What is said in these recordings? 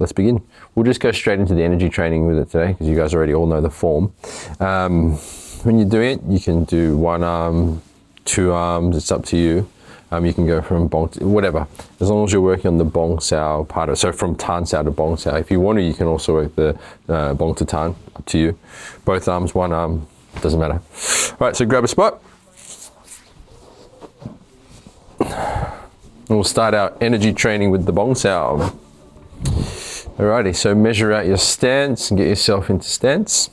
let's begin. We'll just go straight into the energy training with it today because you guys already all know the form. When you're doing it, you can do one arm, two arms, it's up to you. You can go from Bong to whatever, as long as you're working on the Bong Sao part of it. So from Tan Sao to Bong Sao. If you want to, you can also work the Bong to Tan, up to you. Both arms, one arm, doesn't matter. All right, so grab a spot. And we'll start our energy training with the Bong Sao. Alrighty, so measure out your stance and get yourself into stance.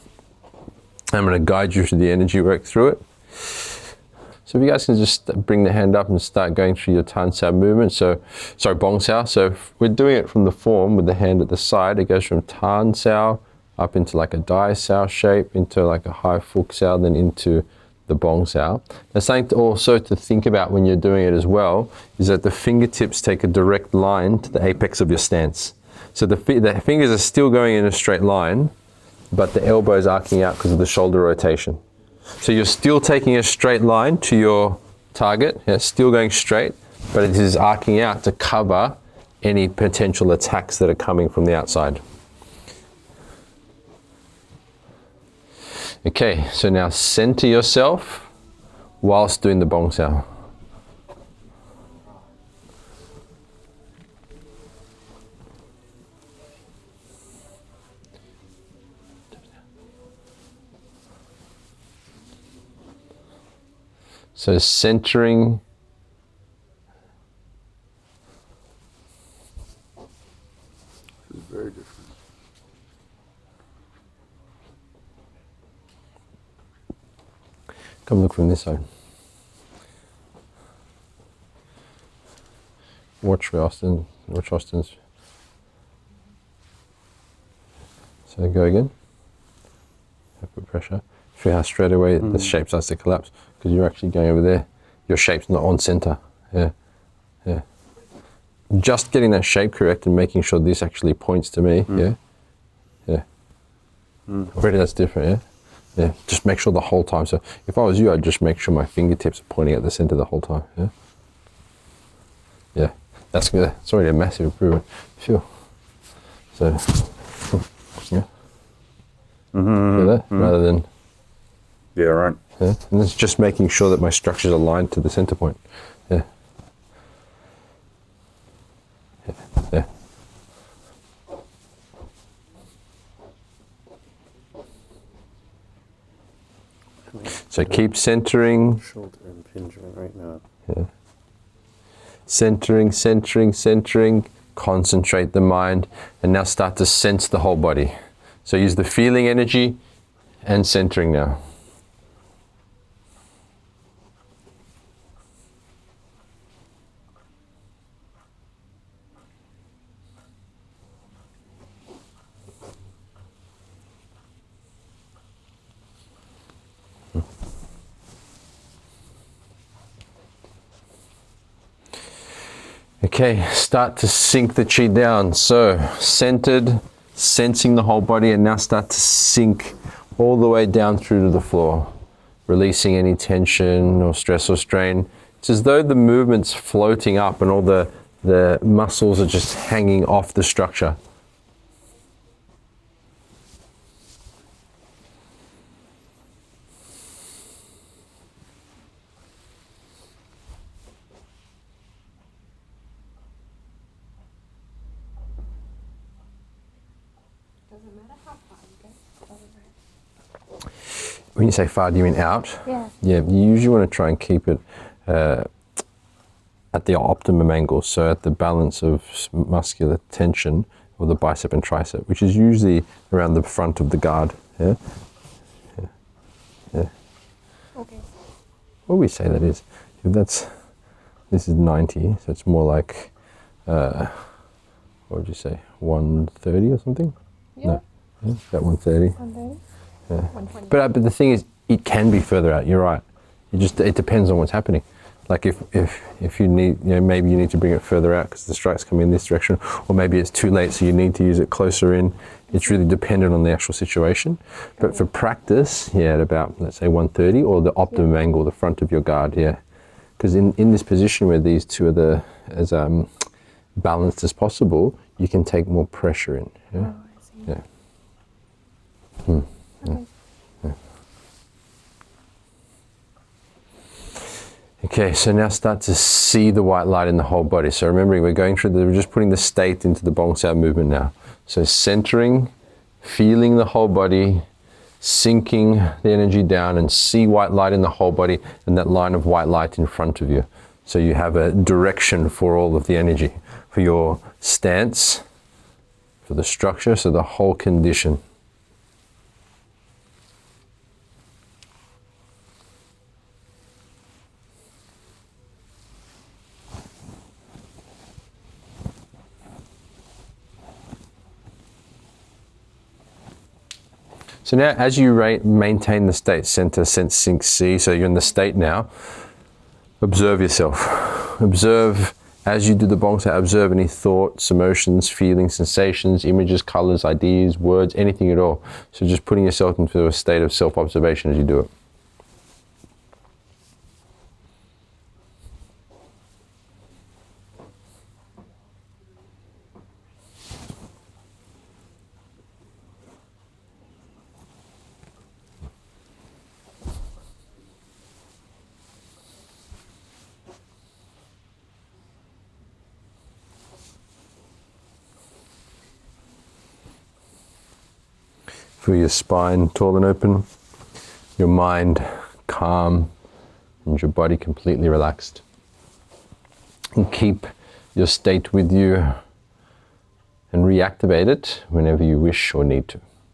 I'm going to guide you through the energy work through it. So if you guys can just bring the hand up and start going through your Tan Sao movement. Sorry, Bong Sao. So if we're doing it from the form with the hand at the side. It goes from Tan Sao up into like a Dai Sao shape, into like a high Fuk Sao, then into the Bong Sao. Now something also to think about when you're doing it as well is that the fingertips take a direct line to the apex of your stance. So the fingers are still going in a straight line, but the elbow is arcing out because of the shoulder rotation. So you're still taking a straight line to your target, still going straight, but it is arcing out to cover any potential attacks that are coming from the outside. Okay, so now center yourself whilst doing the Bong Sao. So centering. This is very different. Come look from this side. Watch Austin's. So go again. Put pressure. See how straight away the shape starts to collapse because you're actually going over there. Your shape's not on center. Yeah. Just getting that shape correct and making sure this actually points to me. Yeah. Already that's different. Yeah. Just make sure the whole time. So if I was you, I'd just make sure my fingertips are pointing at the center the whole time. Yeah. That's good. It's already a massive improvement. Feel. So. Yeah. Feel that rather than. Yeah, right. Yeah, and it's just making sure that my structure is aligned to the center point. Yeah. So keep centering. Shoulder impingement right now. Yeah. Centering. Concentrate the mind, and now start to sense the whole body. So use the feeling energy and centering now. Okay, start to sink the chi down. So centered, sensing the whole body, and now start to sink all the way down through to the floor, releasing any tension or stress or strain. It's as though the movement's floating up and all the muscles are just hanging off the structure. Doesn't matter how far you go. When you say far, do you mean out? Yeah. Yeah, you usually want to try and keep it at the optimum angle, so at the balance of muscular tension of the bicep and tricep, which is usually around the front of the guard. Yeah. Okay. What do we say that is? If this is 90, so it's more like, what would you say, 130 or something? Yeah. No, about 130. 130. Yeah. 120. But the thing is, it can be further out. You're right. It depends on what's happening. Like if you need, maybe you need to bring it further out because the strike's coming in this direction, or maybe it's too late, so you need to use it closer in. It's really dependent on the actual situation. But for practice, at about, let's say 130, or the optimum angle, the front of your guard, Because in this position where these two are balanced as possible, you can take more pressure in. Yeah? Oh, I see. Yeah. Okay. Okay, so now start to see the white light in the whole body. So remembering, we're just putting the state into the Bong sound movement now. So centering, feeling the whole body, sinking the energy down, and see white light in the whole body and that line of white light in front of you. So you have a direction for all of the energy, for your stance, for the structure, so the whole condition. So now as you maintain the state, center, sense, sync, see, so you're in the state now, observe yourself. Observe as you do the Bong sound, observe any thoughts, emotions, feelings, sensations, images, colors, ideas, words, anything at all. So just putting yourself into a state of self-observation as you do it. Feel your spine tall and open, your mind calm, and your body completely relaxed. And keep your state with you and reactivate it whenever you wish or need to.